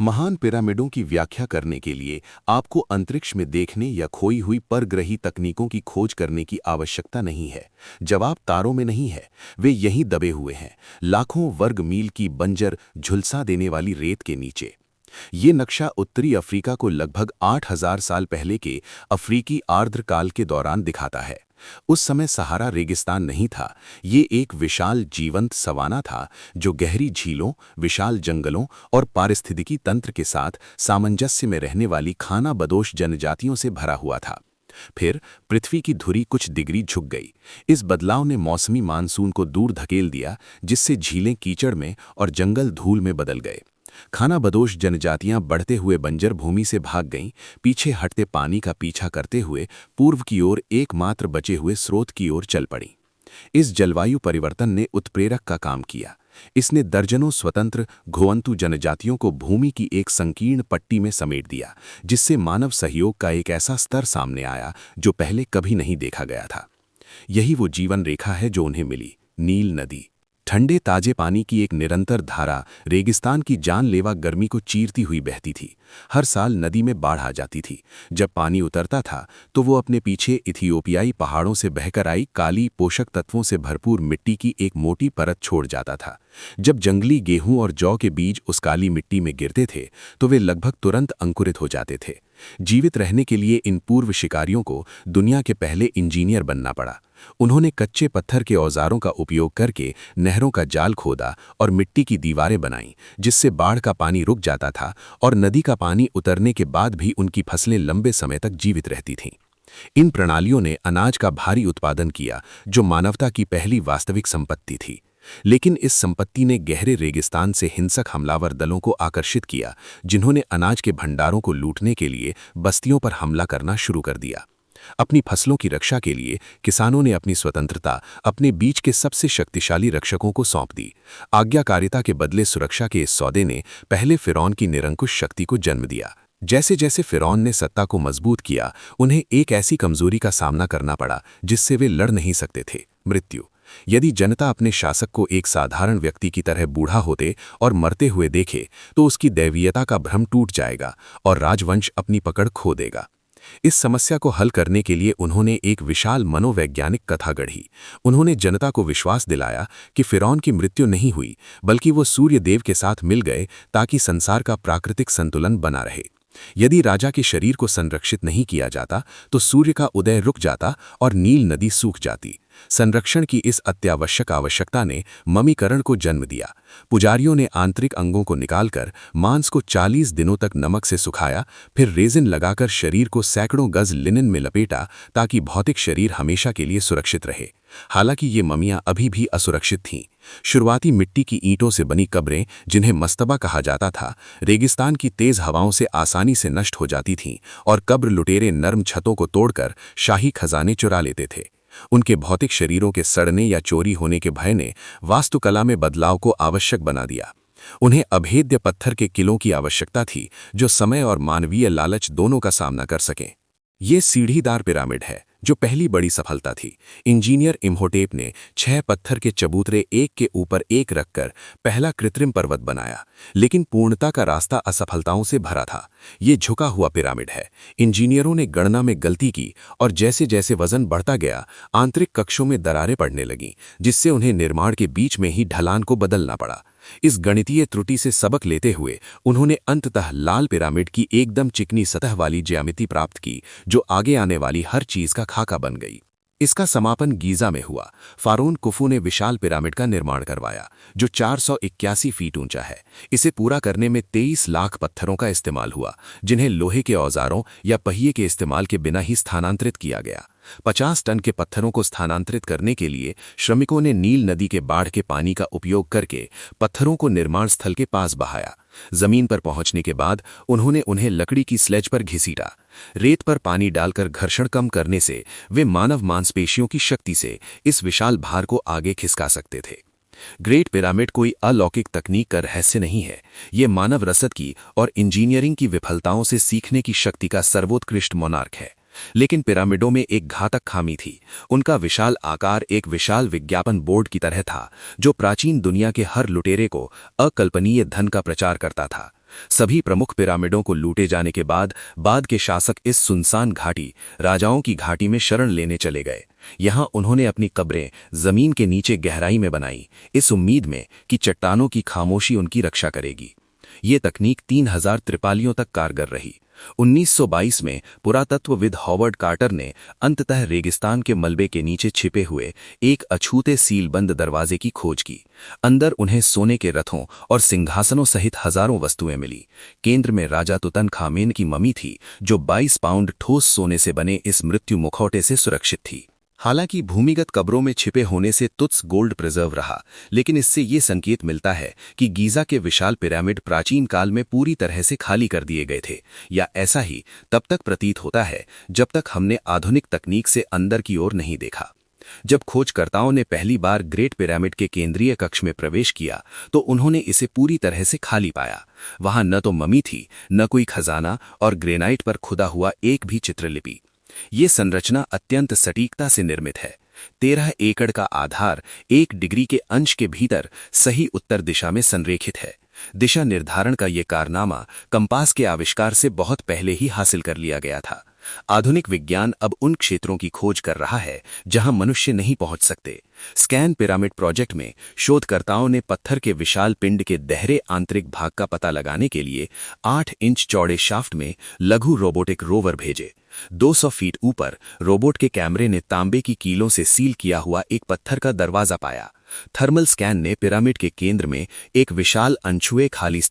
महान पिरामिडों की व्याख्या करने के लिए आपको अंतरिक्ष में देखने या खोई हुई परग्रही तकनीकों की खोज करने की आवश्यकता नहीं है। जवाब तारों में नहीं है, वे यहीं दबे हुए हैं, लाखों वर्ग मील की बंजर झुलसा देने वाली रेत के नीचे। ये नक्शा उत्तरी अफ्रीका को लगभग 8000 साल पहले के अफ्रीकी आर्द्रकाल के दौरान दिखाता है। उस समय सहारा रेगिस्तान नहीं था, ये एक विशाल जीवंत सवाना था जो गहरी झीलों, विशाल जंगलों और पारिस्थितिकी तंत्र के साथ सामंजस्य में रहने वाली खानाबदोश जनजातियों से भरा हुआ था। फिर पृथ्वी की धुरी कुछ डिग्री झुक गई। इस बदलाव ने मौसमी मानसून को दूर धकेल दिया, जिससे झीलें कीचड़ में और जंगल धूल में बदल गए। खानाबदोश जनजातियां बढ़ते हुए बंजर भूमि से भाग गईं, पीछे हटते पानी का पीछा करते हुए पूर्व की ओर एकमात्र बचे हुए स्रोत की ओर चल पड़ीं। इस जलवायु परिवर्तन ने उत्प्रेरक का काम किया। इसने दर्जनों स्वतंत्र घोंतु जनजातियों को भूमि की एक संकीर्ण पट्टी में समेट दिया, जिससे मानव सहयोग का एक ऐसा स्तर सामने आया जो पहले कभी नहीं देखा गया था। यही वो जीवन रेखा है जो उन्हें मिली, नील नदी। ठंडे ताजे पानी की एक निरंतर धारा रेगिस्तान की जानलेवा गर्मी को चीरती हुई बहती थी। हर साल नदी में बाढ़ आ जाती थी। जब पानी उतरता था तो वो अपने पीछे इथियोपियाई पहाड़ों से बहकर आई काली पोषक तत्वों से भरपूर मिट्टी की एक मोटी परत छोड़ जाता था। जब जंगली गेहूं और जौ के बीज उस काली मिट्टी में गिरते थे तो वे लगभग तुरंत अंकुरित हो जाते थे। जीवित रहने के लिए इन पूर्व शिकारियों को दुनिया के पहले इंजीनियर बनना पड़ा। उन्होंने कच्चे पत्थर के औजारों का उपयोग करके नहरों का जाल खोदा और मिट्टी की दीवारें बनाईं, जिससे बाढ़ का पानी रुक जाता था और नदी का पानी उतरने के बाद भी उनकी फसलें लंबे समय तक जीवित रहती थीं। इन प्रणालियों ने अनाज का भारी उत्पादन किया, जो मानवता की पहली वास्तविक संपत्ति थी। लेकिन इस संपत्ति ने गहरे रेगिस्तान से हिंसक हमलावर दलों को आकर्षित किया, जिन्होंने अनाज के भंडारों को लूटने के लिए बस्तियों पर हमला करना शुरू कर दिया। अपनी फसलों की रक्षा के लिए किसानों ने अपनी स्वतंत्रता अपने बीच के सबसे शक्तिशाली रक्षकों को सौंप दी। आज्ञाकारिता के बदले सुरक्षा के इस सौदे ने पहले फिरौन की निरंकुश शक्ति को जन्म दिया। जैसे जैसे फिरौन ने सत्ता को मजबूत किया, उन्हें एक ऐसी कमजोरी का सामना करना पड़ा जिससे वे लड़ नहीं सकते थे, मृत्यु। यदि जनता अपने शासक को एक साधारण व्यक्ति की तरह बूढ़ा होते और मरते हुए देखे तो उसकी दैवीयता का भ्रम टूट जाएगा और राजवंश अपनी पकड़ खो देगा। इस समस्या को हल करने के लिए उन्होंने एक विशाल मनोवैज्ञानिक कथा गढ़ी। उन्होंने जनता को विश्वास दिलाया कि फिरौन की मृत्यु नहीं हुई, बल्कि वो सूर्य देव के साथ मिल गए ताकि संसार का प्राकृतिक संतुलन बना रहे। यदि राजा के शरीर को संरक्षित नहीं किया जाता तो सूर्य का उदय रुक जाता और नील नदी सूख जाती। संरक्षण की इस अत्यावश्यक आवश्यकता ने ममीकरण को जन्म दिया। पुजारियों ने आंतरिक अंगों को निकालकर मांस को 40 दिनों तक नमक से सुखाया, फिर रेजिन लगाकर शरीर को सैकड़ों गज लिनन में लपेटा ताकि भौतिक शरीर हमेशा के लिए सुरक्षित रहे। हालांकि ये ममियां अभी भी असुरक्षित थीं। शुरुआती मिट्टी की ईंटों से बनी कब्रें, जिन्हें मस्तबा कहा जाता था, रेगिस्तान की तेज हवाओं से आसानी से नष्ट हो जाती थीं और कब्र लुटेरे नर्म छतों को तोड़कर शाही खजाने चुरा लेते थे। उनके भौतिक शरीरों के सड़ने या चोरी होने के भय ने वास्तुकला में बदलाव को आवश्यक बना दिया। उन्हें अभेद्य पत्थर के किलों की आवश्यकता थी जो समय और मानवीय लालच दोनों का सामना कर सकें। ये सीढ़ीदार पिरामिड है जो पहली बड़ी सफलता थी। इंजीनियर इम्होटेप ने 6 पत्थर के चबूतरे एक के ऊपर एक रखकर पहला कृत्रिम पर्वत बनाया, लेकिन पूर्णता का रास्ता असफलताओं से भरा था। ये झुका हुआ पिरामिड है। इंजीनियरों ने गणना में गलती की और जैसे जैसे वजन बढ़ता गया, आंतरिक कक्षों में दरारें पड़ने लगीं, जिससे उन्हें निर्माण के बीच में ही ढलान को बदलना पड़ा। इस गणितीय त्रुटि से सबक लेते हुए उन्होंने अंततः लाल पिरामिड की एकदम चिकनी सतह वाली ज्यामिति प्राप्त की, जो आगे आने वाली हर चीज का खाका बन गई। इसका समापन गीजा में हुआ। फारोन कुफू ने विशाल पिरामिड का निर्माण करवाया, जो 481 फीट ऊंचा है। इसे पूरा करने में 23 लाख पत्थरों का इस्तेमाल हुआ, जिन्हें लोहे के औजारों या पहिए के इस्तेमाल के बिना ही स्थानांतरित किया गया। 50 टन के पत्थरों को स्थानांतरित करने के लिए श्रमिकों ने नील नदी के बाढ़ के पानी का उपयोग करके पत्थरों को निर्माण स्थल के पास बहाया। जमीन पर पहुंचने के बाद उन्होंने उन्हें लकड़ी की स्लेज पर घसीटा। रेत पर पानी डालकर घर्षण कम करने से वे मानव मांसपेशियों की शक्ति से इस विशाल भार को आगे खिसका सकते थे। ग्रेट पिरामिड कोई अलौकिक तकनीक का रहस्य नहीं है। ये मानव रसद की और इंजीनियरिंग की विफलताओं से सीखने की शक्ति का सर्वोत्कृष्ट मोनार्क है। लेकिन पिरामिडों में एक घातक खामी थी। उनका विशाल आकार एक विशाल विज्ञापन बोर्ड की तरह था, जो प्राचीन दुनिया के हर लुटेरे को अकल्पनीय धन का प्रचार करता था। सभी प्रमुख पिरामिडों को लूटे जाने के बाद के शासक इस सुनसान घाटी, राजाओं की घाटी में शरण लेने चले गए। यहां उन्होंने अपनी कब्रें जमीन के नीचे गहराई में बनाई, इस उम्मीद में कि चट्टानों की खामोशी उनकी रक्षा करेगी। ये तकनीक 3000 त्रिपालियों तक कारगर रही। 1922 में पुरातत्वविद हॉवर्ड कार्टर ने अंततः रेगिस्तान के मलबे के नीचे छिपे हुए एक अछूते सीलबंद दरवाजे की खोज की। अंदर उन्हें सोने के रथों और सिंहासनों सहित हजारों वस्तुएं मिली। केंद्र में राजा तुतनखामेन की ममी थी, जो 22 पाउंड ठोस सोने से बने इस मृत्यु मुखौटे से सुरक्षित थी। हालांकि भूमिगत कब्रों में छिपे होने से तुत्स गोल्ड प्रिजर्व रहा, लेकिन इससे ये संकेत मिलता है कि गीजा के विशाल पिरामिड प्राचीन काल में पूरी तरह से खाली कर दिए गए थे, या ऐसा ही तब तक प्रतीत होता है जब तक हमने आधुनिक तकनीक से अंदर की ओर नहीं देखा। जब खोजकर्ताओं ने पहली बार ग्रेट पिरामिड के केंद्रीय कक्ष में प्रवेश किया तो उन्होंने इसे पूरी तरह से खाली पाया। वहां न तो ममी थी, न कोई खजाना, और ग्रेनाइट पर खुदा हुआ एक भी चित्रलिपि। ये संरचना अत्यंत सटीकता से निर्मित है। 13 एकड़ का आधार 1 डिग्री के अंश के भीतर सही उत्तर दिशा में संरेखित है। दिशा निर्धारण का ये कारनामा कंपास के आविष्कार से बहुत पहले ही हासिल कर लिया गया था। आधुनिक विज्ञान अब उन क्षेत्रों की खोज कर रहा है जहां मनुष्य नहीं पहुंच सकते। स्कैन पिरामिड प्रोजेक्ट में शोधकर्ताओं ने पत्थर के विशाल पिंड के गहरे आंतरिक भाग का पता लगाने के लिए 8 इंच चौड़े शाफ्ट में लघु रोबोटिक रोवर भेजे। 200 फीट ऊपर रोबोट के कैमरे ने तांबे की कीलों से सील किया हुआ एक पत्थर का दरवाजा पाया। थर्मल स्कैन ने पिरामिड के केंद्र में एक विशाल अनछुए खाली